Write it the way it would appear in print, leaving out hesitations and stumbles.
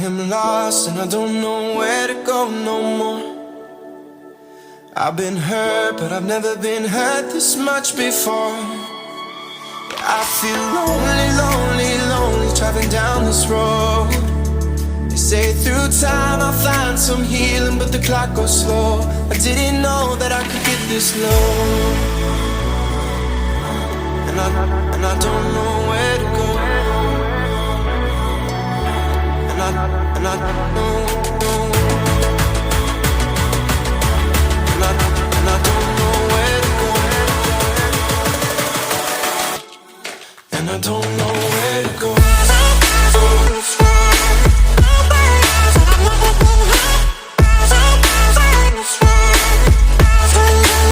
I'm lost and I don't know where to go no more. I've been hurt, but I've never been hurt this much before. I feel lonely, lonely, lonely traveling down this road. They say through time I'll find some healing, but the clock goes slow. I didn't know that I could get this low. And I don't know where to go. And I don't know. And I don't know where to go. And I don't know